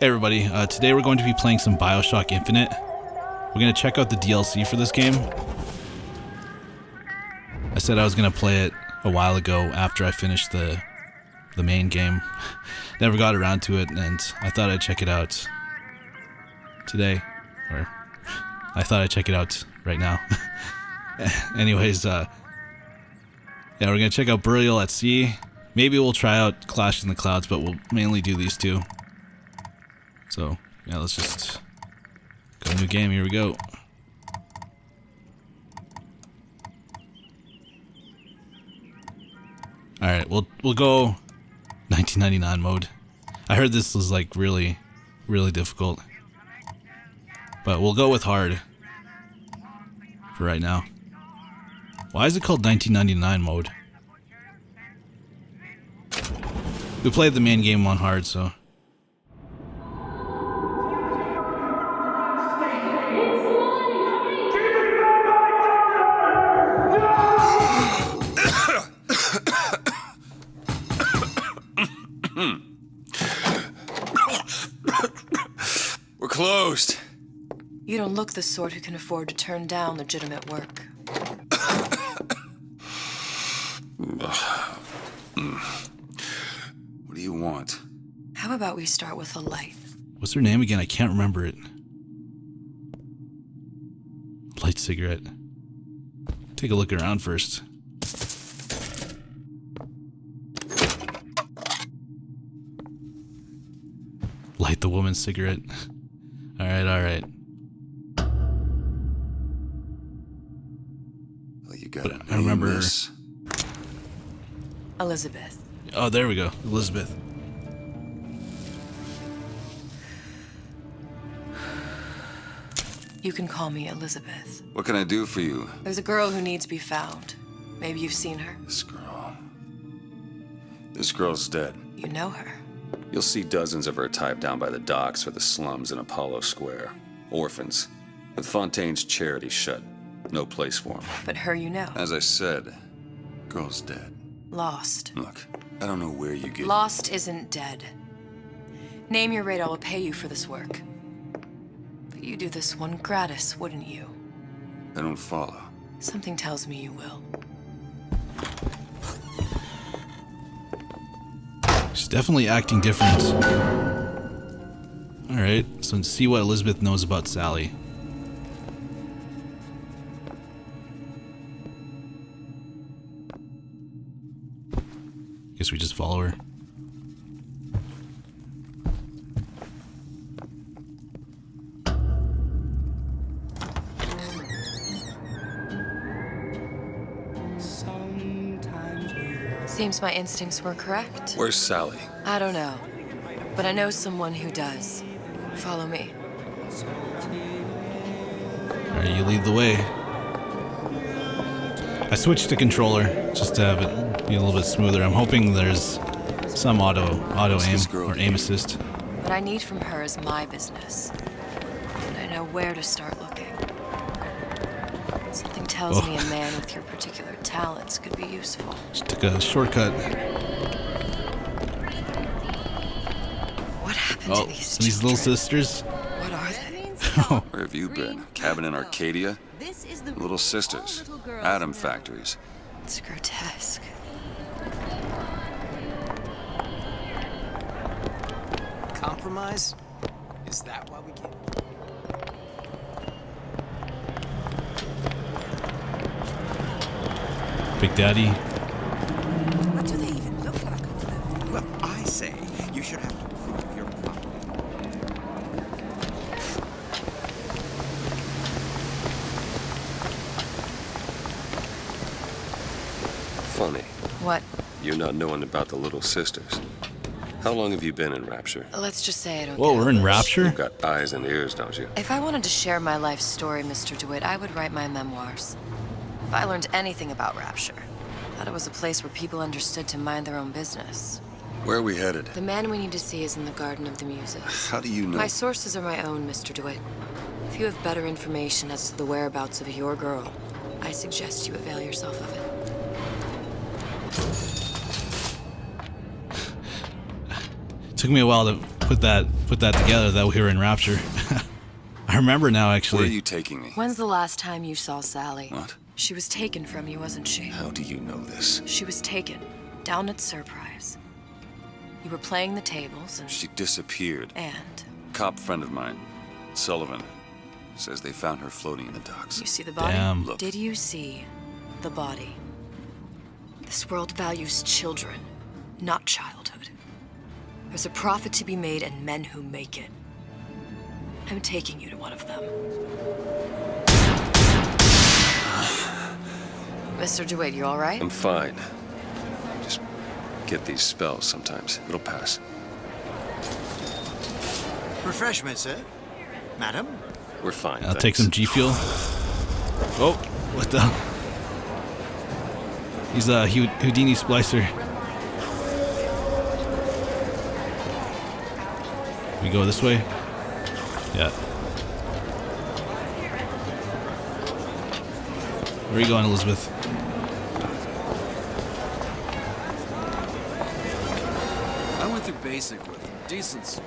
Hey everybody, today we're going to be playing some BioShock Infinite. We're going to check out the DLC for this game. I said I was going to play it a while ago after I finished the main game. Never got around to it, and I thought I'd check it out today. Or, I thought I'd check it out right now. Anyways, yeah, we're going to check out Burial at Sea. Maybe we'll try out Clash in the Clouds, but we'll mainly do these two. So, yeah, let's just go new game. Here we go. Alright, we'll go 1999 mode. I heard this was like really difficult. But we'll go with hard for right now. Why is it called 1999 mode? We played the main game on hard, so... We're closed. You don't look the sort who can afford to turn down legitimate work. What do you want? How about we start with a light? What's her name again? I can't remember it. Light cigarette. Take a look around first. Light the woman's cigarette. Alright. Well, you gotta I remember her. this. Elizabeth. Oh, there we go. Elizabeth. You can call me Elizabeth. What can I do for you? There's a girl who needs to be found. Maybe you've seen her. This girl's dead. You know her. You'll see dozens of her type down by the docks or the slums in Apollo Square. Orphans. With Fontaine's charity shut. No place for them. But her you know. As I said, girl's dead. Lost. Look, I don't know where you get... Lost isn't dead. Name your rate, I will pay you for this work. But you do this one gratis, wouldn't you? I don't follow. Something tells me you will. She's definitely acting different. Alright, so let's see what Elizabeth knows about Sally. Guess we just follow her. Seems my instincts were correct. Where's Sally? I don't know, but I know someone who does. Follow me. Alright, you lead the way. I switched to controller just to have it be a little bit smoother. I'm hoping there's some auto aim or aim assist. What I need from her is my business. And I know where to start looking. Something tells me a man with your particular talents could be useful. Just took a shortcut. What happened to these little sisters? What are they? Where have you been? Cabin in Arcadia? Little sisters. Atom factories. It's grotesque. Compromise? Is that why we came? Big Daddy. What do they even look like? Well, I say you should have to prove your point. Funny. What? You not knowing about the little sisters. How long have you been in Rapture? Let's just say I don't Whoa, get we're in English. Rapture? You've got eyes and ears, don't you? If I wanted to share my life story, Mr. DeWitt, I would write my memoirs. If I learned anything about Rapture, I thought it was a place where people understood to mind their own business. Where are we headed? The man we need to see is in the Garden of the Muses. How do you know? My sources are my own, Mr. DeWitt. If you have better information as to the whereabouts of your girl, I suggest you avail yourself of it. Took me a while to put that together that we were in Rapture. I remember now, actually. Where are you taking me? When's the last time you saw Sally? What? She was taken from you, wasn't she? How do you know this? She was taken, down at Surprise. You were playing the tables and... She disappeared. And? Cop friend of mine, Sullivan, says they found her floating in the docks. You see the body? Damn. Look. Did you see the body? This world values children, not childhood. There's a profit to be made and men who make it. I'm taking you to one of them. Mr. DeWitt, you all right? I'm fine. Just get these spells sometimes. It'll pass. Refreshment, sir. Madam? We're fine. I'll take some G Fuel. Oh, what the? He's a Houdini splicer. We go this way? Yeah. Where are you going, Elizabeth? I went through basic with a decent sword.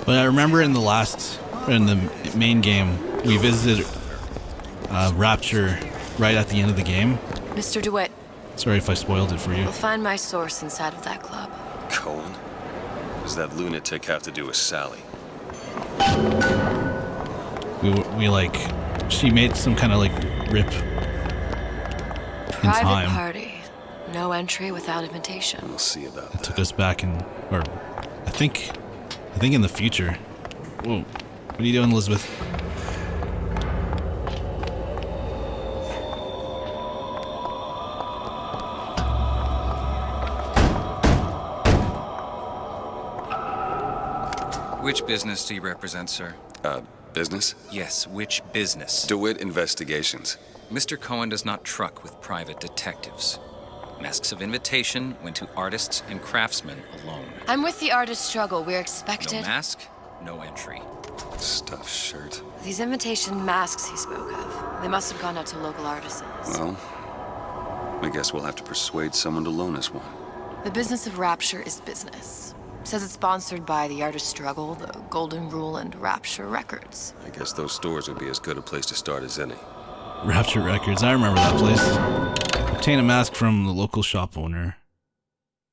But I remember in the main game, we visited Rapture right at the end of the game. Mr. DeWitt, Sorry if I spoiled it for you. we'll find my source inside of that club. Cohen? What does that lunatic have to do with Sally? We like, she made some kind of like rip in Private time. party. No entry without invitation. We'll see about It that. took us back or I think in the future. Whoa, what are you doing, Elizabeth? Which business do you represent, sir? Business? Yes, which business? DeWitt Investigations. Mr. Cohen does not truck with private detectives. Masks of invitation went to artists and craftsmen alone. I'm with the artist struggle. We're No expected. mask, no entry. Stuffed shirt. These invitation masks he spoke of, they must have gone out to local artisans. Well, I guess we'll have to persuade someone to loan us one. The business of Rapture is business. Says it's sponsored by the Artist Struggle, the Golden Rule, and Rapture Records. I guess those stores would be as good a place to start as any. Rapture Records. I remember that place. Obtain a mask from the local shop owner.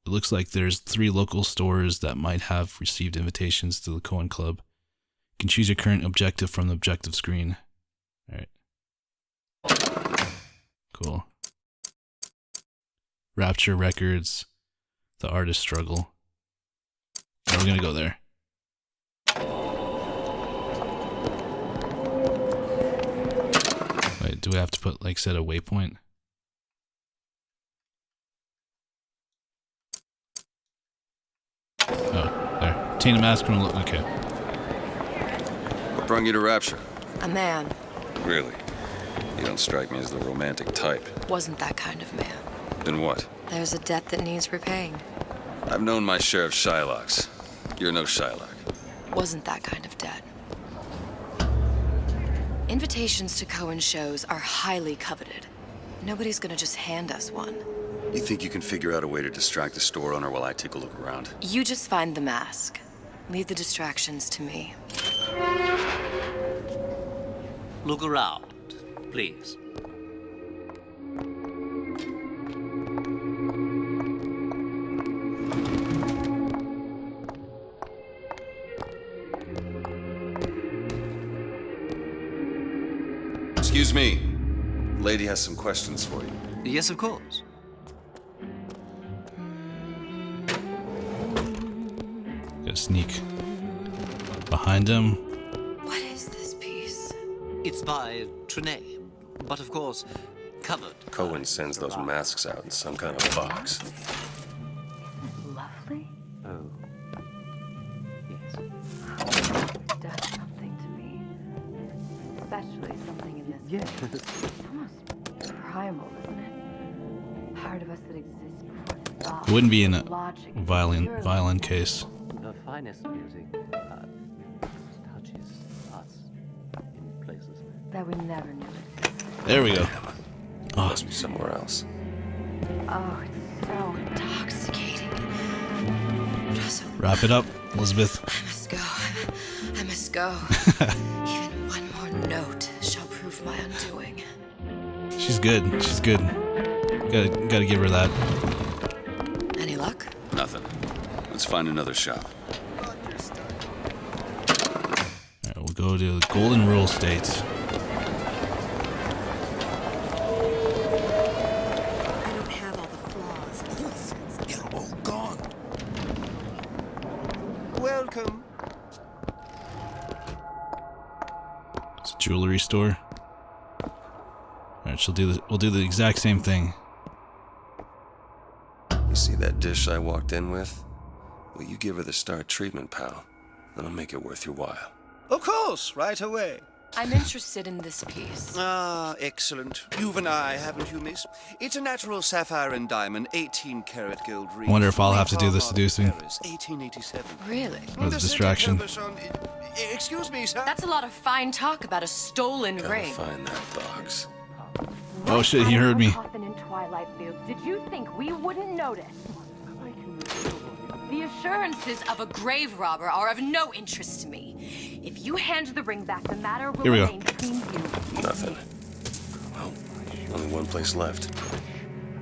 It looks like there's 3 local stores that might have received invitations to the Cohen Club. You can choose your current objective from the objective screen. Alright. Cool. Rapture Records. The Artist Struggle. So we're gonna go there. Wait, do we have to put, like, set a waypoint? Oh, there. Obtain a mask from... Okay. What brought you to Rapture? A man Really? You don't strike me as the romantic type. wasn't that kind of man. Then what? There's a debt that needs repaying. I've known my share of Shylocks. You're no Shylock. Wasn't that kind of debt. Invitations to Cohen shows are highly coveted. Nobody's gonna just hand us one. You think you can figure out a way to distract the store owner while I take a look around? You just find the mask. Leave the distractions to me. Look around, please. Excuse me. Lady has some questions for you. Yes, of course. Gotta sneak behind him. What is this piece? It's by Trine, but of course, covered. Cohen sends those masks out in some kind of box. Lovely? Oh. Yes. It does something to me. Especially something in this. Yes. It's almost primal, isn't it? Part of us that exists before thought. It wouldn't be in a logic, violent case. The finest music touches us in places. That we never knew existed. There we go. Oh, Must be somewhere else. Oh, it's so intoxicating. Just so wrap it up, Elizabeth. I must I must go. Even one more note shall prove my undoing. She's good. She's good. Gotta give her that. Any luck? Nothing. Let's find another shop. Alright, we'll go to the Golden Rule State. I don't have all the flaws. They're all gone. Welcome. It's a jewelry store. Alright, we'll do the exact same thing. You see that dish I walked in with? Will you give her the star treatment, pal? That'll make it worth your while. Of course, right away. I'm interested in this piece. Ah, excellent. You've an eye, haven't you, miss? It's a natural sapphire and diamond, 18-karat gold ring. Wonder if I'll have to do the seducing. 1887. Really? Or the distraction. Excuse me, sir. That's a lot of fine talk about a stolen Gotta ring. find that box. Oh shit, he heard me. Coffin in Twilight Fields. Did you think we wouldn't notice? The assurances of a grave robber are of no interest to me. If you hand the ring back, the matter will Here we go. remain between you and Nothing. me. Well, only one place left.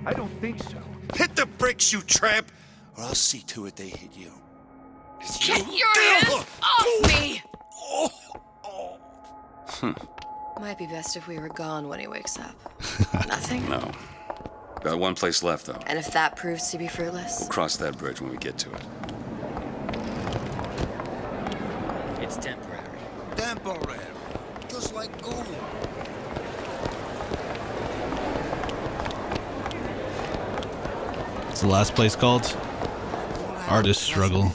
I don't think so. Hit the bricks, you tramp, or I'll see to it they hit you. Get your hands off me! Might be best if we were gone when he wakes up. Nothing? No. Got one place left, though. And if that proves to be fruitless? Cross that bridge when we get to it. It's temporary. Temporary. Just like gold. What's the last place called? Artist Struggle.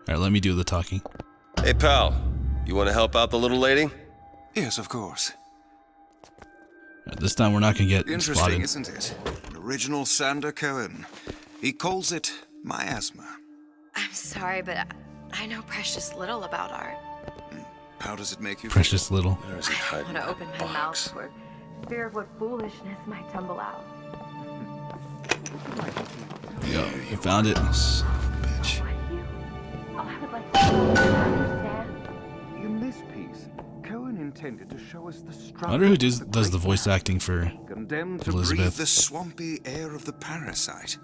Alright, let me do the talking. Hey, pal. You want to help out the little lady? Yes, of course. Alright, this time we're not gonna get Interesting, spotted. isn't it? An original Sander Cohen. He calls it miasma. I'm sorry, but I know precious little about art. How does it make you Precious little. Where is he I hiding want to that open my box? mouth for fear of what foolishness might tumble out. There we go. We found it. Son of a bitch. I would like to understand. In this piece, Cohen intended to show us the struggle. I wonder who of does the the voice acting for condemned to Breathe Elizabeth. the swampy air of the parasite.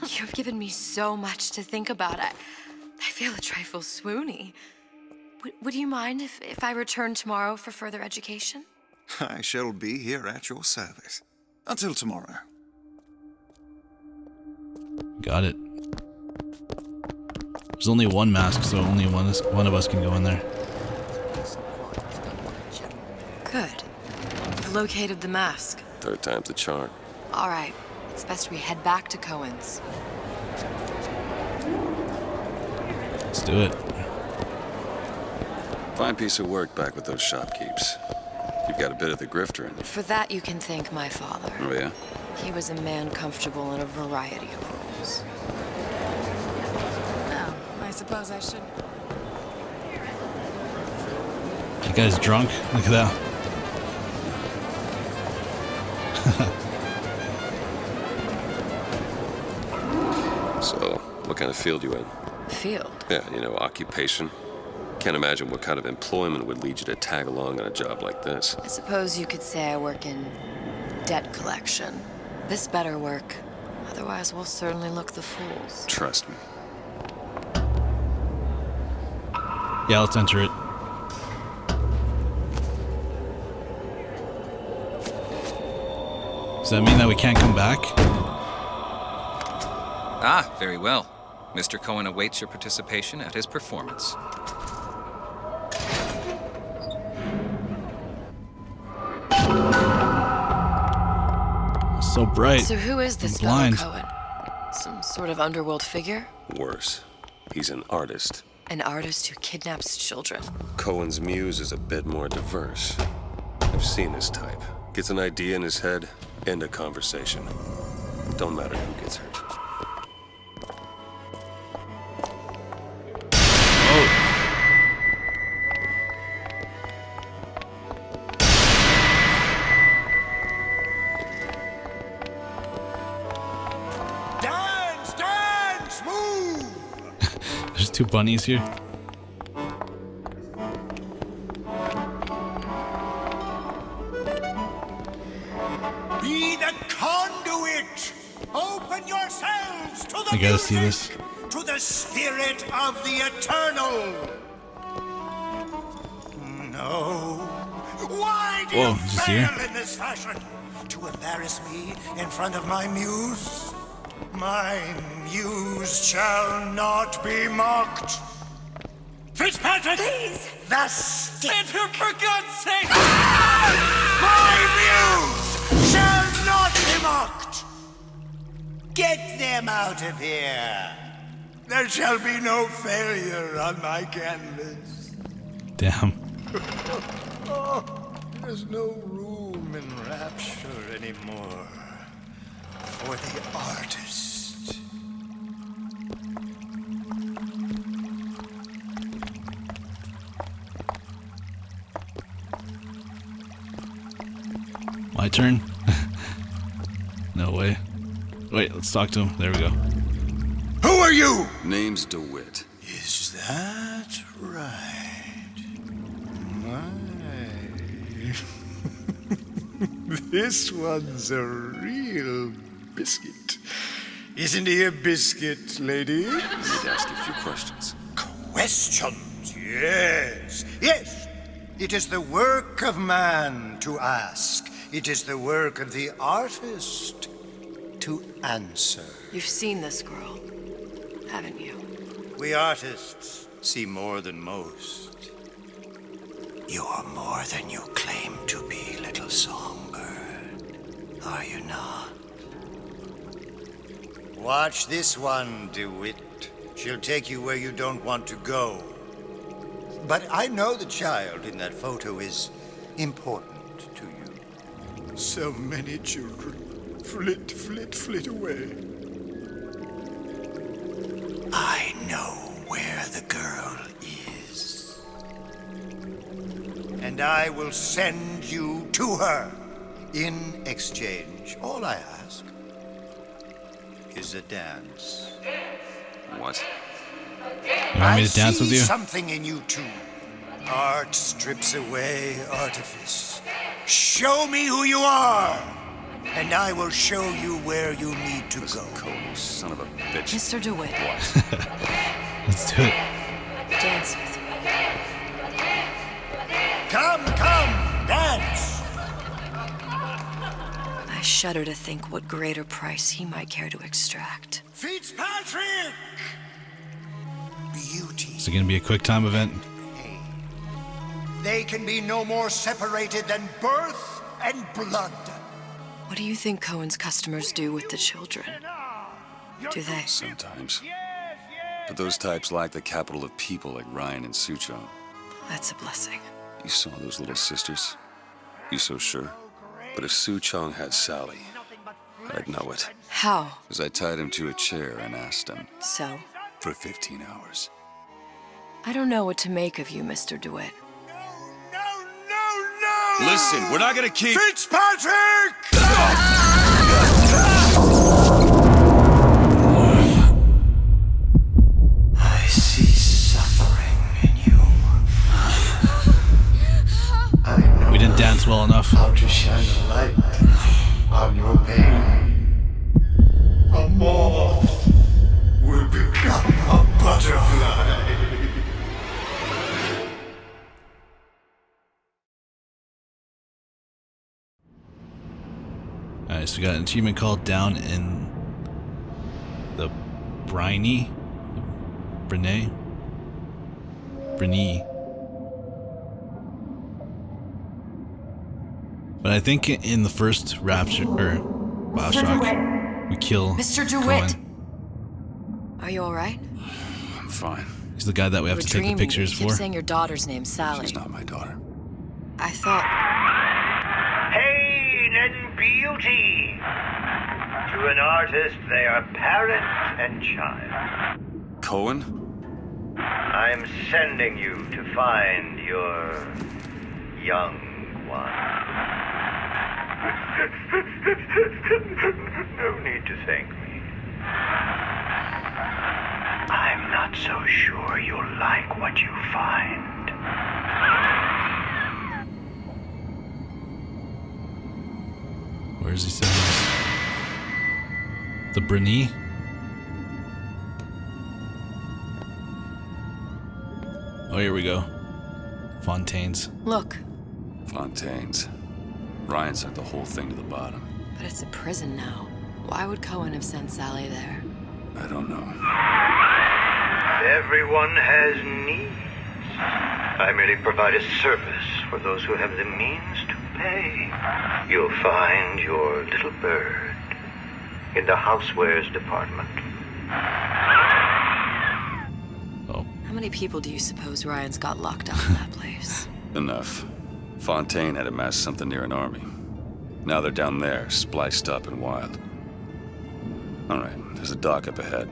You've given me so much to think about. I feel a trifle swoony. Would you mind if I return tomorrow for further education? I shall be here at your service. Until tomorrow. Got it. There's only one mask, so only one of us can go in there. Good. You've located the mask. Third time's the charm. All right. It's best we head back to Cohen's. Let's do it. Fine piece of work back with those shopkeeps. You've got a bit of the grifter in you. For that, you can thank my father. Oh, yeah? He was a man comfortable in a variety of roles. Oh, I suppose I should. That guy's drunk. Look at that. So, what kind of field you in? Field? Yeah, occupation. Can't imagine what kind of employment would lead you to tag along on a job like this. I suppose you could say I work in debt collection. This better work. Otherwise, we'll certainly look the fools. Trust me. Yeah, let's enter it. Does that mean that we can't come back? Ah, very well. Mr. Cohen awaits your participation at his performance. So bright. So who is this I'm fellow blind. Cohen? Some sort of underworld figure? Worse. He's an artist. An artist who kidnaps children. Cohen's muse is a bit more diverse. I've seen this type. Gets an idea in his head, end a conversation. Don't matter who gets hurt. Die! There's two bunnies here. Be the conduit! Open yourselves to the I gotta see this. to the spirit of the eternal! No. Why do Whoa, you did you see her? fail in this fashion? To embarrass me in front of my muse? My muse shall not be mocked. Fitzpatrick! Please! The stick! For God's sake! My muse shall not be mocked! Get them out of here! There shall be no failure on my canvas. Damn. There's no room in Rapture anymore for the artist. My turn? No way. Wait, let's talk to him. There we go. Who are you? Name's DeWitt. Is that right? This one's a real biscuit. Isn't he a biscuit, ladies? I need to ask you a few questions. Questions, yes. Yes, it is the work of man to ask. It is the work of the artist to answer. You've seen this girl, haven't you? We artists see more than most. You're more than you claim to be, little songbird. Are you not? Watch this one, DeWitt. She'll take you where you don't want to go. But I know the child in that photo is important to you. So many children flit, flit, flit away. I know where the girl is. And I will send you to her. In exchange, all I ask is a dance. What? You want me to dance with you? Something in you too. Art strips away artifice. Show me who you are, and I will show you where you need to go. Cohen, son of a bitch. Mr. DeWitt, Let's do it. dance with me. Come, dance! I shudder to think what greater price he might care to extract. Fitzpatrick! Beauty. Is it gonna be a quick time event? They can be no more separated than birth and blood. What do you think Cohen's customers do with the children? Do they? Sometimes. But those types lack the capital of people like Ryan and Suchong. That's a blessing. You saw those little sisters? You so sure? But if Suchong had Sally, I'd know it. How? As I tied him to a chair and asked him. So? For 15 hours. I don't know what to make of you, Mr. DeWitt. No! Listen, we're not gonna keep... Fitzpatrick! I see suffering in you. I know We didn't dance well enough. how to shine a light on your pain. A moth will become a butterfly. Alright, so we got an achievement called Down in the Briny. Brine. But I think in the first Rapture, or BioShock, we kill Mr. DeWitt! Cohen. Are you alright? I'm fine. He's the guy that we have to take the pictures You keep for. saying your daughter's name's Sally. She's not my daughter. I thought... Pain and beauty. To an artist, they are parent and child. Cohen? I'm sending you to find your young one. No need to thank me. I'm not so sure you'll like what you find. Where is he sending us? The Bruni? Oh, here we go. Fontaines. Look. Fontaines. Ryan sent the whole thing to the bottom. But it's a prison now. Why would Cohen have sent Sally there? I don't know. Everyone has needs. I merely provide a service for those who have the means to pay. You'll find your little bird in the housewares department. Oh. How many people do you suppose Ryan's got locked up in that place? Enough. Fontaine had amassed something near an army. Now they're down there, spliced up and wild. All right, there's a dock up ahead.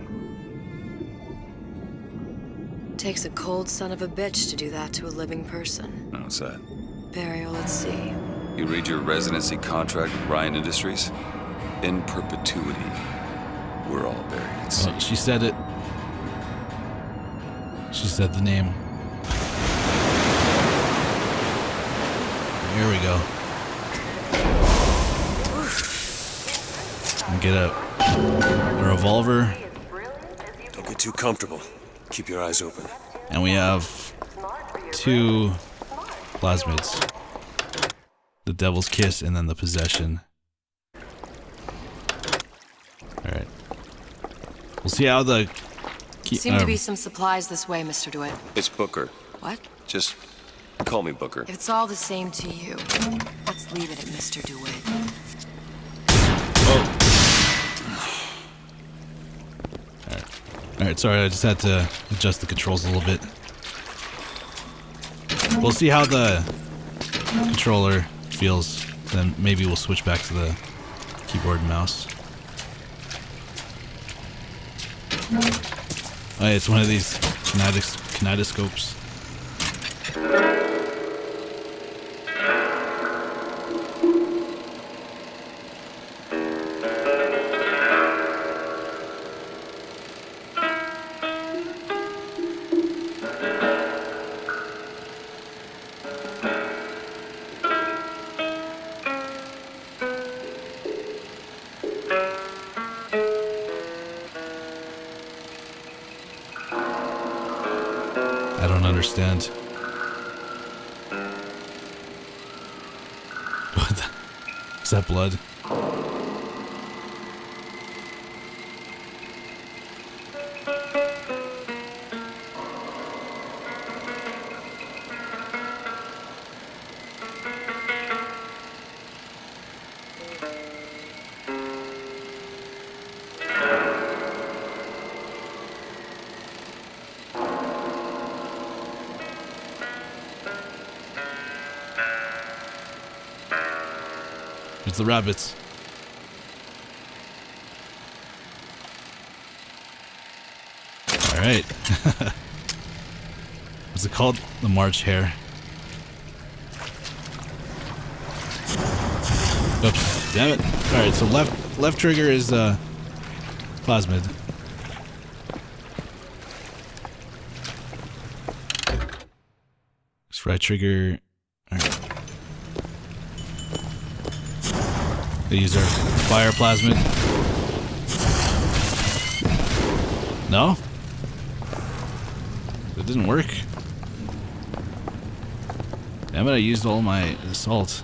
Takes a cold son of a bitch to do that to a living person. What's that? Burial at sea. You read your residency contract with Ryan Industries? In perpetuity, we're all buried at sea. Oh, she said it. She said the name. Here we go. And get a revolver. Don't get too comfortable. Keep your eyes open. And we have 2 plasmids. The Devil's Kiss and then the Possession. Alright. We'll see how the... Seem to be some supplies this way, Mr. DeWitt. It's Booker. What? Just call me Booker. If it's all the same to you, let's leave it at Mr. DeWitt. Oh. Alright, sorry, I just had to adjust the controls a little bit. We'll see how the controller feels, then maybe we'll switch back to the keyboard and mouse. Oh, yeah, it's one of these kinetoscopes. I don't understand. What the? Is that blood? It's the rabbits. Alright. What's it called? The March Hare. Oops. Damn it. Alright, so left trigger is Plasmid. This right trigger. Alright. They use our fire plasmid. No? It didn't work. Damn it, I used all my assault.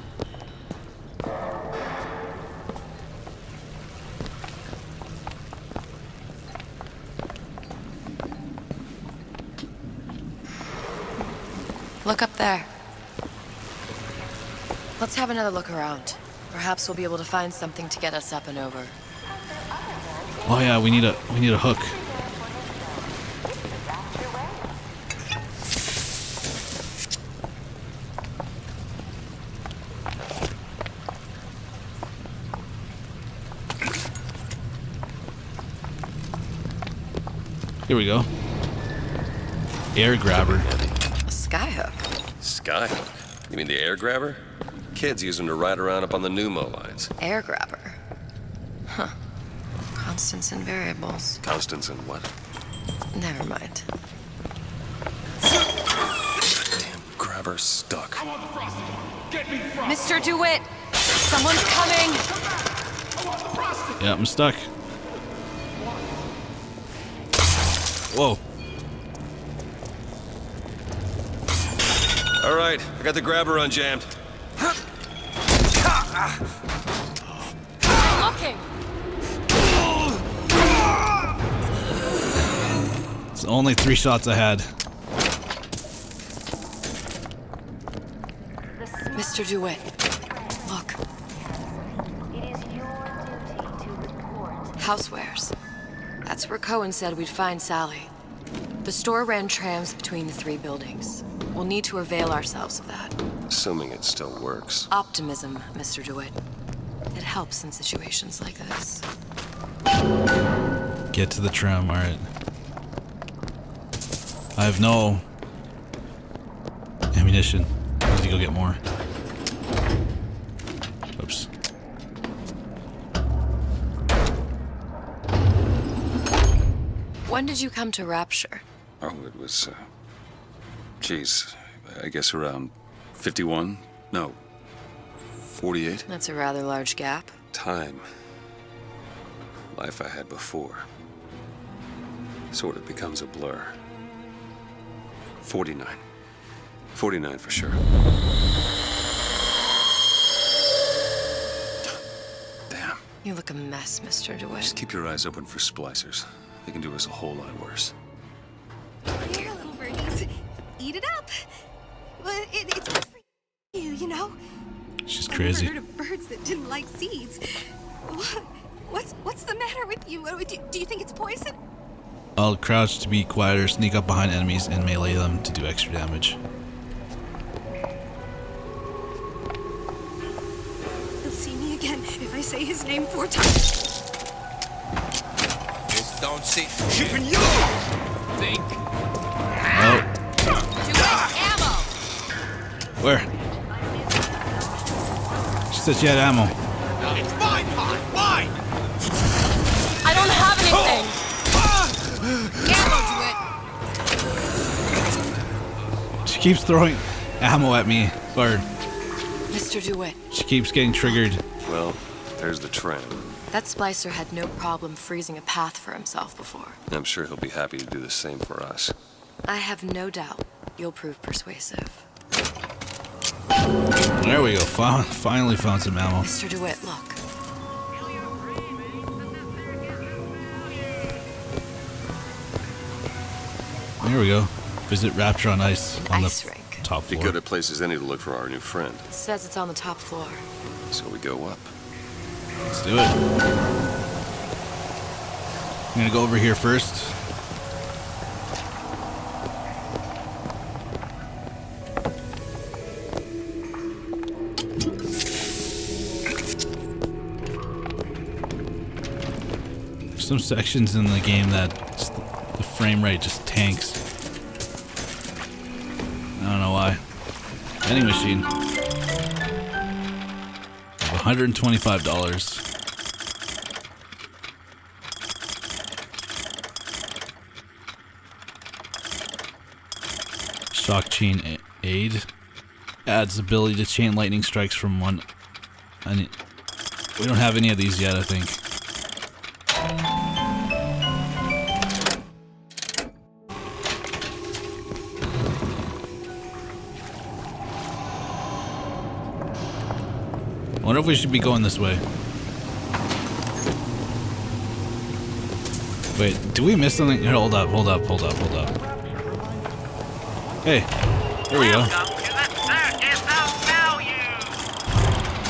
Look up there. Let's have another look around. Perhaps we'll be able to find something to get us up and over. Oh yeah, we need a hook. Here we go. Air grabber. A skyhook. Skyhook? You mean the air grabber? Kids use them to ride around up on the pneumo lines. Air grabber. Huh. Constants and variables. Constants and what? Never mind. Damn grabber stuck. Mr. DeWitt! Someone's coming! Yeah, I'm stuck. Whoa. All right, I got the grabber unjammed. Looking! It's only 3 shots I had. Mr. DeWitt, look. It is your duty to report. Housewares. That's where Cohen said we'd find Sally. The store ran trams between the 3 buildings. We'll need to avail ourselves of that. Assuming it still works. Optimism, Mr. DeWitt. It helps in situations like this. Get to the tram, alright. I have no ammunition. I need to go get more. Oops. When did you come to Rapture? Oh, it was, geez, I guess around 51? No, 48? That's a rather large gap. Time. Life I had before. Sort of becomes a blur. 49. 49 for sure. Damn. You look a mess, Mr. DeWitt. Just keep your eyes open for splicers. They can do us a whole lot worse. Here, little birdies. Eat it up. Well, it's good for you, you know? She's crazy. I've never heard of birds that didn't like seeds. What's the matter with you? Do you think it's poison? I'll crouch to be quieter, sneak up behind enemies, and melee them to do extra damage. He'll see me again if I say his name 4 times. Just don't see. Even you think. Oh. Ammo! Where? She said she had ammo. It's mine, Han! Mine! I don't have anything! Ammo, DeWitt! She keeps throwing ammo at me, or Mr. DeWitt. she keeps getting triggered. Well, there's the tram. That splicer had no problem freezing a path for himself before. I'm sure he'll be happy to do the same for us. I have no doubt you'll prove persuasive. There we go. Finally found some ammo. Mr. DeWitt, look. There we go. Visit Rapture on Ice on Ice the rink. top Be floor. good at places any to look for our new friend. It says it's on the top floor. So we go up. Let's do it. I'm gonna go over here first. There's some sections in the game that just, the frame rate just tanks. I don't know why. Vending machine. $125. Shock chain aid adds ability to chain lightning strikes from one. We don't have any of these yet, I think. I wonder if we should be going this way. Wait, do we miss something? Here, hold up. Hey, here we go. Oh,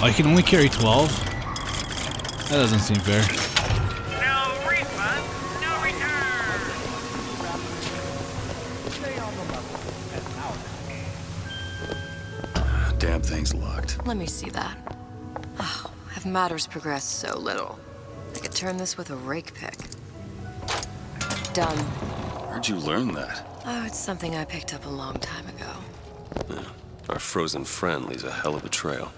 I can only carry 12? That doesn't seem fair. No refund, no return. Damn thing's locked. Let me see that. Oh, have matters progressed so little? I could turn this with a rake pick. Done. Where'd you learn that? Oh, it's something I picked up a long time ago. Yeah. Our frozen friend leaves a hell of a trail.